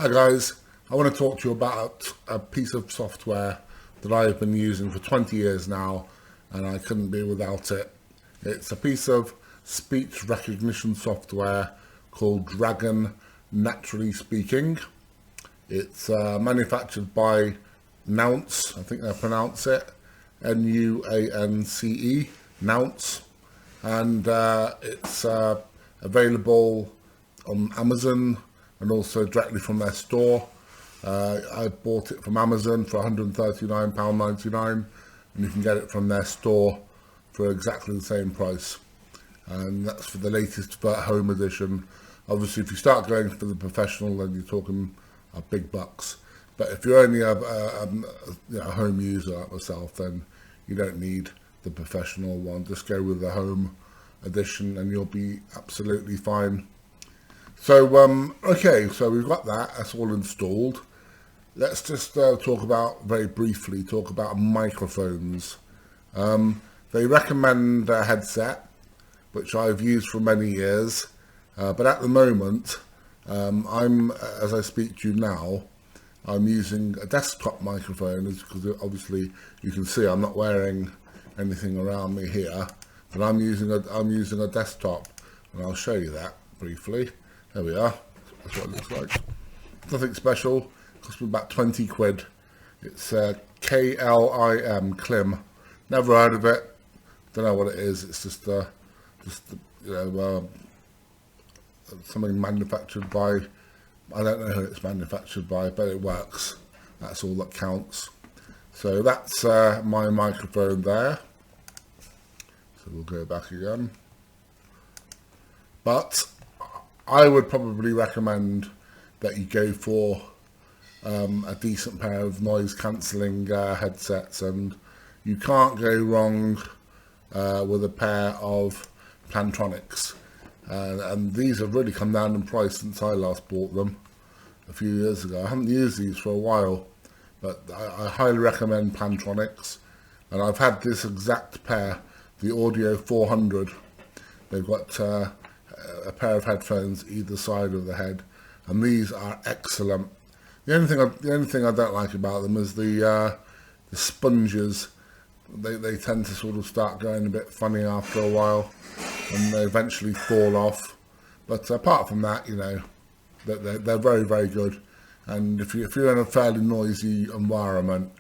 Hi guys, I want to talk to you about a piece of software that I've been using for 20 years now and I couldn't be without it. It's a piece of speech recognition software called Dragon NaturallySpeaking. It's manufactured by Nounce, I think they pronounce it, N-U-A-N-C-E, Nounce, and it's available on Amazon and also directly from their store. I bought it from Amazon for £139.99 and you can get it from their store for exactly the same price, and that's for the latest home edition. Obviously if you start going for the professional then you're talking big bucks, but if you're only a home user like myself then you don't need the professional one. Just go with the home edition and you'll be absolutely fine. So okay, so we've got that's all installed. Let's just very briefly talk about microphones. They recommend a headset, which I've used for many years, but at the moment, as I speak to you now, I'm using a desktop microphone, because obviously you can see I'm not wearing anything around me here, but I'm using a desktop, and I'll show you that briefly. There we are, that's what it looks like. Nothing special, cost me about 20 quid. It's KLIM, Klim. Never heard of it, don't know what it is. It's just something manufactured by, I don't know who it's manufactured by, but it works. That's all that counts. So that's my microphone there. So we'll go back again. But I would probably recommend that you go for a decent pair of noise cancelling headsets, and you can't go wrong with a pair of Plantronics, and these have really come down in price since I last bought them a few years ago. I haven't used these for a while, but I highly recommend Plantronics, and I've had this exact pair, the Audio 400. They've got a pair of headphones either side of the head, and these are excellent. The only thing I don't like about them is the sponges. They tend to sort of start going a bit funny after a while, and they eventually fall off. But apart from that, you know, they're very, very good. And if you're in a fairly noisy environment,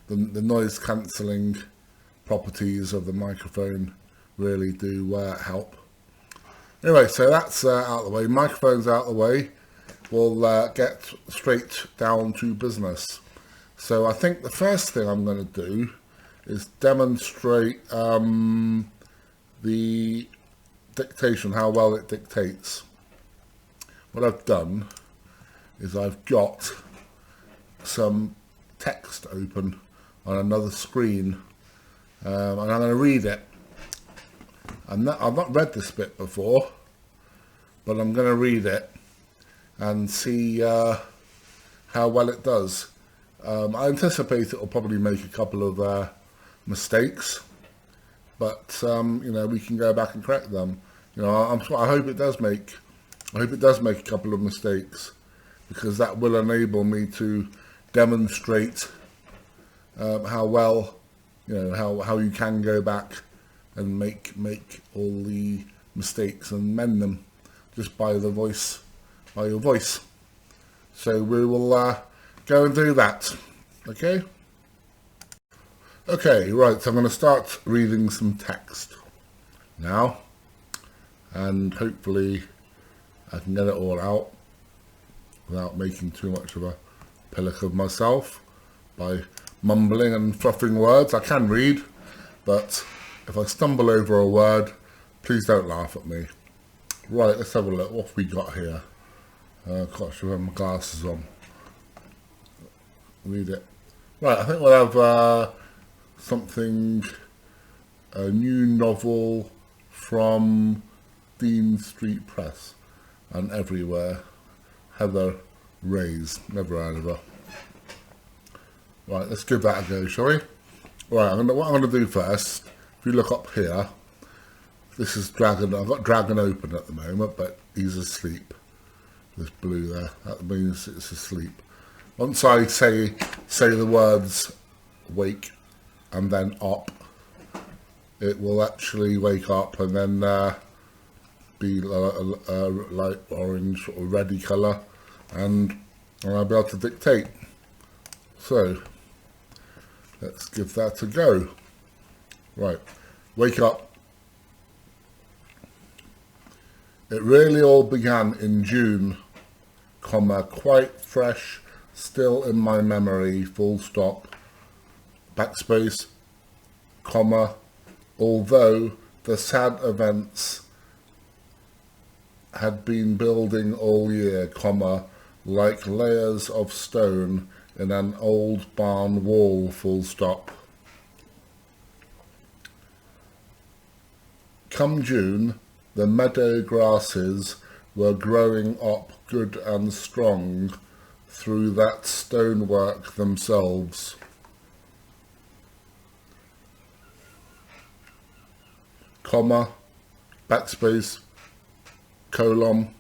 the noise cancelling properties of the microphone really do help. Anyway, so that's out of the way. Microphone's out of the way. We'll get straight down to business. So I think the first thing I'm going to do is demonstrate the dictation, how well it dictates. What I've done is I've got some text open on another screen, and I'm going to read it. I've not read this bit before, but I'm going to read it and see how well it does. I anticipate it will probably make a couple of mistakes, but you know, we can go back and correct them. You know, I hope it does make a couple of mistakes, because that will enable me to demonstrate how well, you know, how you can go back and make all the mistakes and mend them just by your voice. So we will go and do that. Okay, right, so I'm going to start reading some text now, and hopefully I can get it all out without making too much of a pillock of myself by mumbling and fluffing words. I can read, but if I stumble over a word, please don't laugh at me. Right, let's have a look. What have we got here? Gosh, I have my glasses on. Read it. Right, I think we'll have a new novel from Dean Street Press and everywhere. Heather Rays, never heard of her. Right, let's give that a go, shall we? Right, what I'm going to do first, if you look up here, this is Dragon. I've got Dragon open at the moment, but he's asleep. This blue there, that means it's asleep. Once I say the words wake and then up, it will actually wake up and then be a light orange or reddy colour, and I'll be able to dictate. So let's give that a go. Right, wake up. It really all began in June, comma, quite fresh, still in my memory, full stop, backspace, comma, although the sad events had been building all year, comma, like layers of stone in an old barn wall, full stop. Come June, the meadow grasses were growing up good and strong through that stonework themselves. Comma, backspace, colon,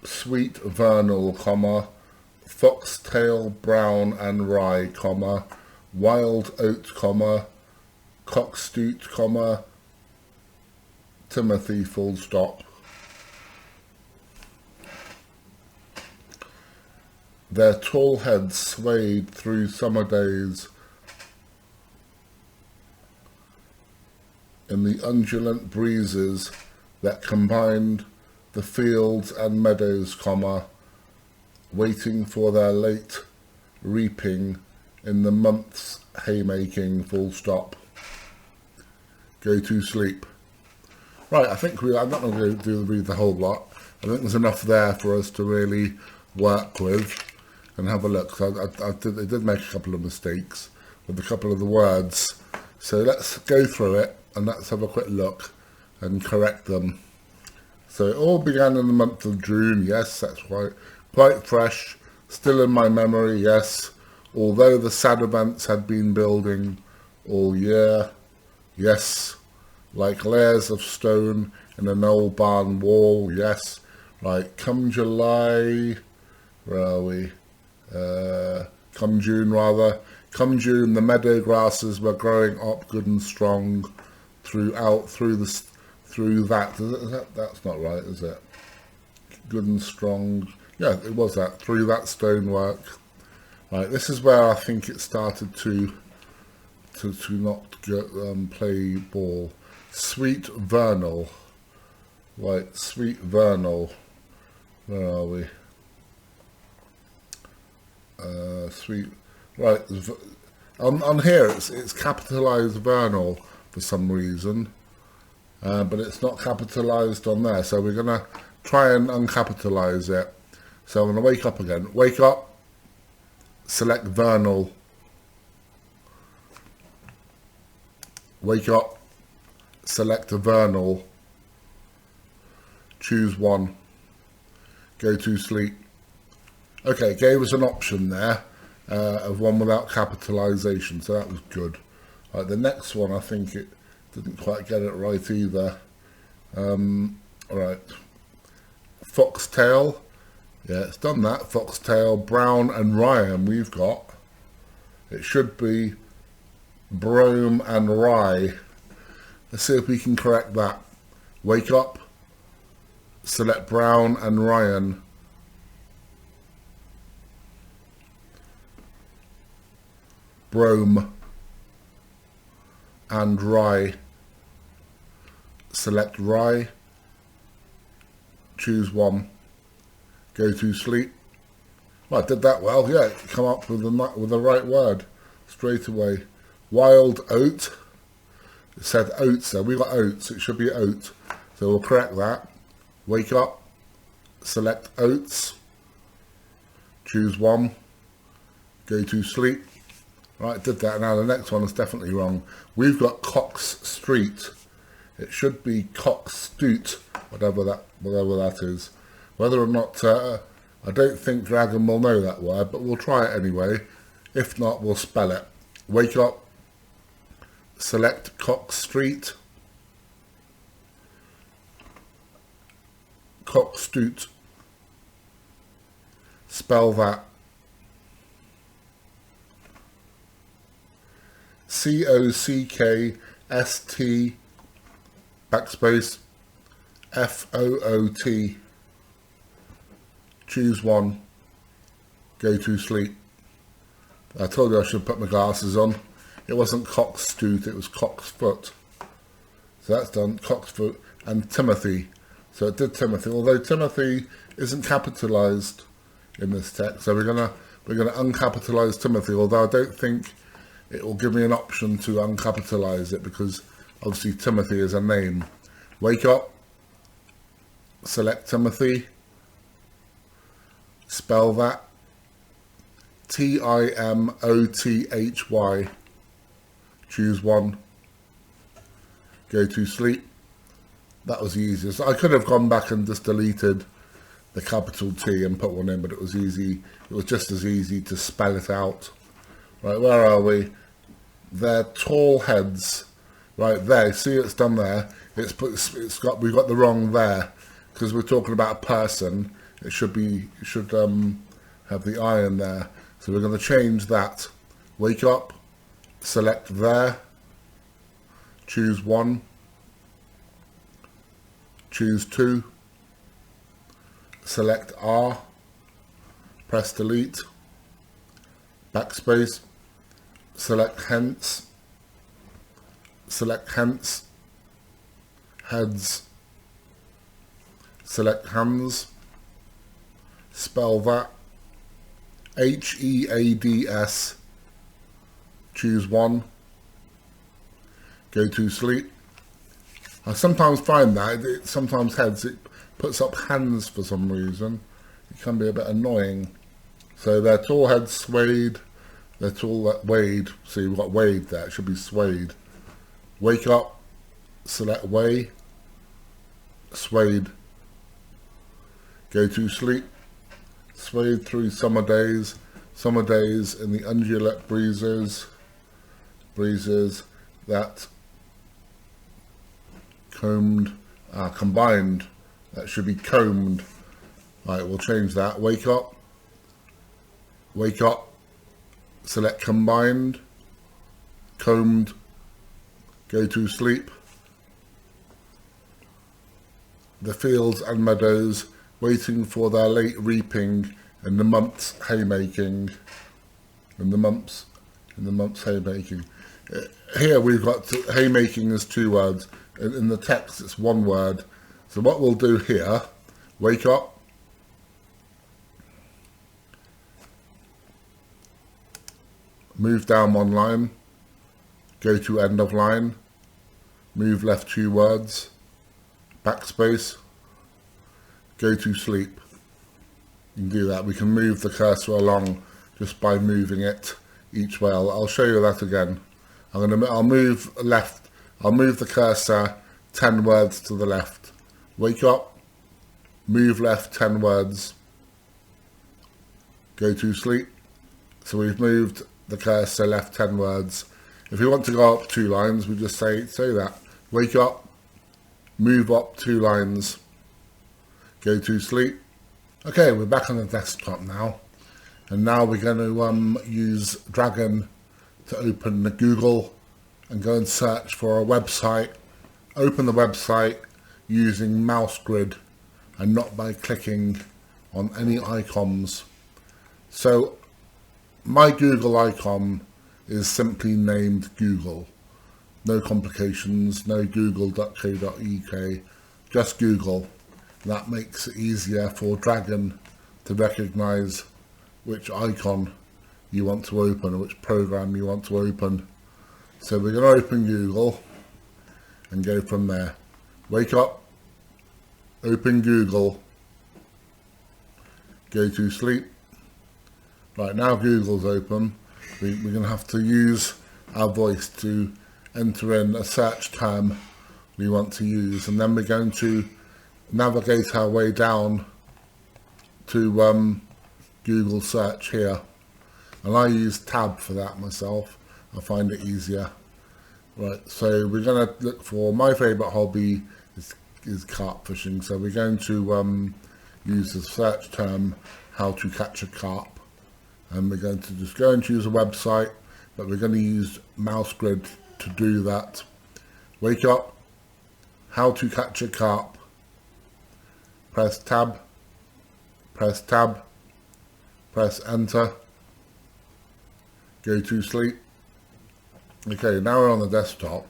sweet vernal, comma, foxtail brown and rye, comma, wild oat, comma, cockstoot, comma, Timothy, full stop. Their tall heads swayed through summer days in the undulant breezes that combined the fields and meadows, comma, waiting for their late reaping in the month's haymaking, full stop. Go to sleep. Right, I think I'm not going to read the whole lot. I think there's enough there for us to really work with and have a look. So I did make a couple of mistakes with a couple of the words. So let's go through it and let's have a quick look and correct them. So it all began in the month of June. Yes, that's quite fresh. Still in my memory, yes. Although the sad events had been building all year. Yes. Like layers of stone in an old barn wall. Yes. Right. Come July. Where are we? Come June, rather. Come June, the meadow grasses were growing up good and strong through that. That's not right, is it? Good and strong. Yeah, it was that. Through that stonework. Right, this is where I think it started to not play ball. Sweet vernal. Right, sweet vernal. Where are we? Sweet. Right, on here it's capitalised vernal for some reason, but it's not capitalised on there. So we're gonna try and uncapitalise it. So I'm gonna wake up again. Wake up. Select vernal. Wake up. Select a vernal. Choose one. Go to sleep. Okay, gave us an option there of one without capitalisation, so that was good. Right, the next one, I think it didn't quite get it right either. Alright, foxtail. Yeah, it's done that. Foxtail, brown and Ryan we've got. It should be brome and rye. Let's see if we can correct that. Wake up. Select brown and Ryan. Brome and rye. Select rye. Choose one. Go to sleep. Well, I did that well. Yeah, come up with the right word straight away. Wild oat. It said oats there. We got oats. It should be oat. So we'll correct that. Wake up. Select oats. Choose one. Go to sleep. Right, did that. Now the next one is definitely wrong. We've got Cox Street. It should be Cockstoot, whatever that is. Whether or not, I don't think Dragon will know that word, but we'll try it anyway. If not, we'll spell it. Wake up. Select Cox Street. cockstoot. Spell that. C-O-C-K-S-T backspace F-O-O-T. Choose one. Go to sleep. I told you I should put my glasses on. It wasn't cockstoot, it was cocksfoot. So that's done. Cocksfoot and Timothy. So it did Timothy, although Timothy isn't capitalized in this text. So we're gonna uncapitalize Timothy, although I don't think it will give me an option to uncapitalize it because obviously Timothy is a name. Wake up. Select Timothy. Spell that. T-I-M-O-T-H-Y. Choose one. Go to sleep. That was the easiest. I could have gone back and just deleted the capital T and put one in, but it was easy. It was just as easy to spell it out. Right, where are we? They're tall heads. Right there. See, it's done there. We've got the wrong there because we're talking about a person. It should have the I in there. So we're going to change that. Wake up. Select there. Choose one. Choose two. Select R. Press delete. Backspace. Select hence. Select hence. Heads. Select hands. Spell that. H-E-A-D-S. Choose one. Go to sleep. I sometimes find that sometimes heads, it puts up hands for some reason. It can be a bit annoying. So they're tall heads, swayed. They're tall wade. See, we've got wade there. It should be swayed. Wake up. Select way. Swayed. Go to sleep. Swayed through summer days in the undulate breezes that combined. That should be combed. Right, we'll change that. Wake up. Wake up. Select combined. Combed. Go to sleep. The fields and meadows waiting for their late reaping and the month's haymaking. Haymaking. Here we've got haymaking as two words. In the text it's one word. So what we'll do here, wake up. Move down one line. Go to end of line. Move left two words. Backspace. Go to sleep. You can do that. We can move the cursor along just by moving it each way. I'll show you that again. I'll move left. I'll move the cursor 10 words to the left. Wake up. Move left 10 words. Go to sleep. So we've moved the cursor left 10 words. If we want to go up 2 lines, we just say that. Wake up. Move up 2 lines. Go to sleep. Okay, we're back on the desktop now. And now we're going to use Dragon to open the Google and go and search for a website. Open the website using mouse grid and not by clicking on any icons. So my Google icon is simply named Google. No complications, no google.co.uk, just Google. That makes it easier for Dragon to recognize which icon you want to open or which program you want to open. So we're going to open Google and go from there. Wake up, open Google, go to sleep. Right, now Google's open. We're going to have to use our voice to enter in a search term we want to use, and then we're going to navigate our way down to Google search here. And I use tab for that myself. I find it easier. Right, so we're going to look for my favourite hobby is is carp fishing. So we're going to use the search term how to catch a carp, and we're going to just go and choose a website, but we're going to use mouse grid to do that. Wake up, how to catch a carp, press tab, press enter, go to sleep. Okay, now we're on the desktop.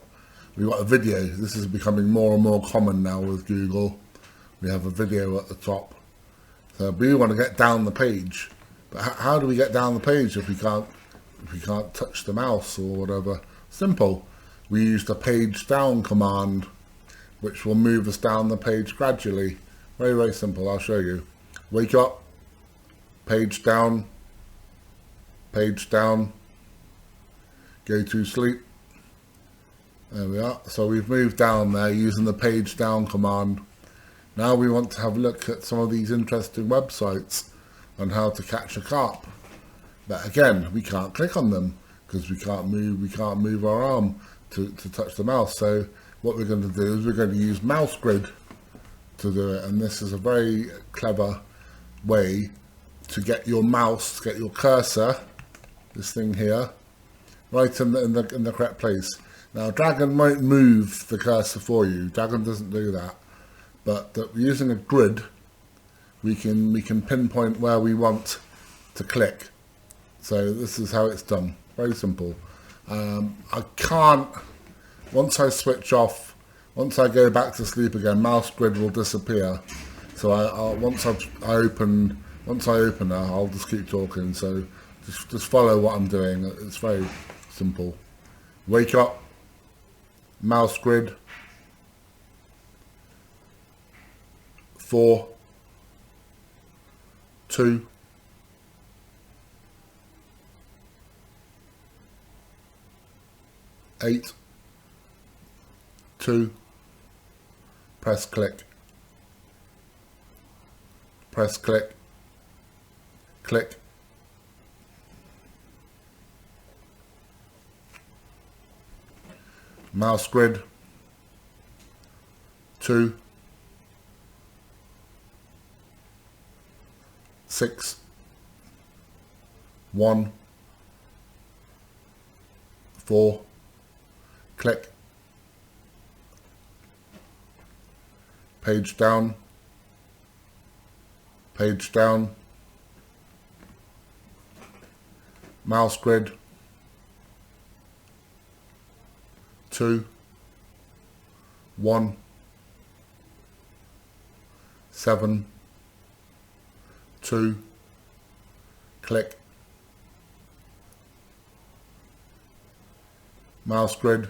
We've got a video. This is becoming more and more common now with Google. We have a video at the top. So we want to get down the page. But how do we get down the page if we can't touch the mouse or whatever? Simple. We use the page down command, which will move us down the page gradually. Very, very simple. I'll show you. Wake up, page down, go to sleep. There we are. So we've moved down there using the page down command. Now we want to have a look at some of these interesting websites on how to catch a carp. But again, we can't click on them because we can't move our arm to touch the mouse. So what we're going to do is we're going to use mouse grid to do it, and this is a very clever way to get your mouse, get your cursor, this thing here, right in the correct place. Now Dragon won't move the cursor for you. Dragon doesn't do that, but using a grid, we can pinpoint where we want to click. So this is how it's done. Very simple. I can't. Once I switch off, once I go back to sleep again, mouse grid will disappear. So once I open her, I'll just keep talking. So just follow what I'm doing. It's very simple. Wake up, mouse grid, 4, 2, 8, 2, press click, click, mouse grid, 2, 6, 1, 4, click, page down, mouse grid, 2, 1, 7, 2, click, mouse grid,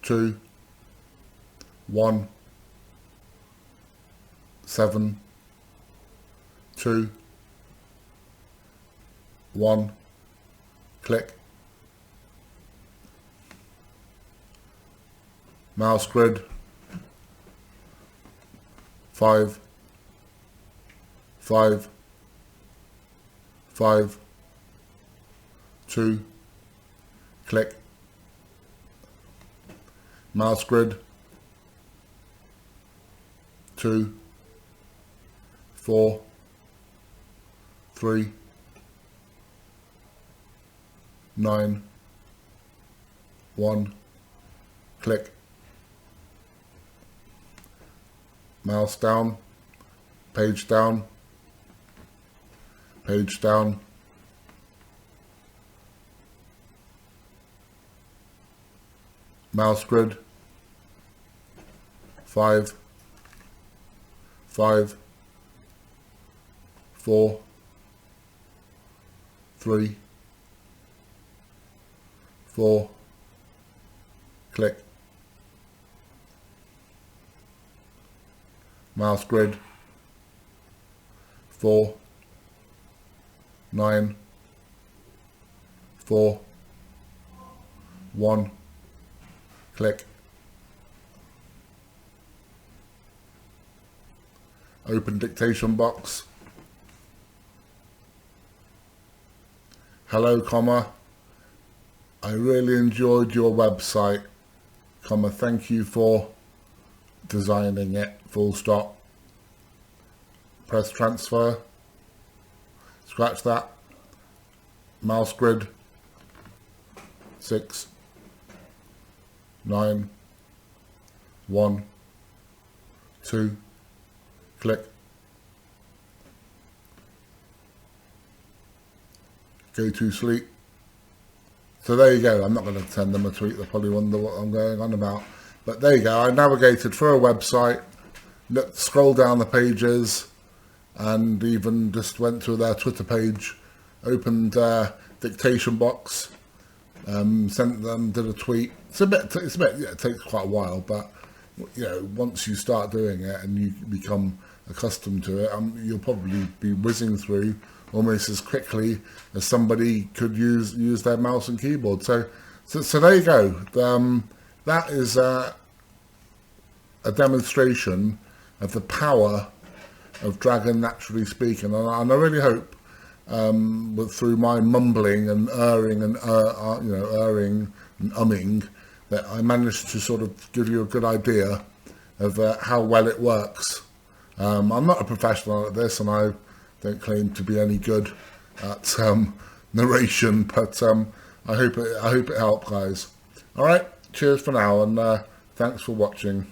2, 1, 7, 2, 1, click, mouse grid, 5, 5, 5, 2, click, mouse grid, 2, 4, 3, 9, 1, click, mouse down, page down, mouse grid, 5, 5, 4, 3, 4, click, mouse grid, 4, 9, 4, 1, click, open dictation box, hello, I really enjoyed your website, comma, thank you for designing it, full stop. Press transfer, scratch that, mouse grid, 6, 9, 1, 2, click, go to sleep. So there you go. I'm not going to send them a tweet, they'll probably wonder what I'm going on about. But there you go, I navigated through a website, scrolled down the pages, and even just went to their Twitter page, opened dictation box, sent them, did a tweet. It's a bit, yeah, it takes quite a while, but you know, once you start doing it and you become accustomed to it, you'll probably be whizzing through almost as quickly as somebody could use their mouse and keyboard. So there you go. That is a demonstration of the power of Dragon NaturallySpeaking, and I really hope through my mumbling and erring and erring and umming, that I managed to sort of give you a good idea of how well it works. I'm not a professional at this, and I don't claim to be any good at narration, but I hope it helped, guys. All right, cheers for now, and thanks for watching.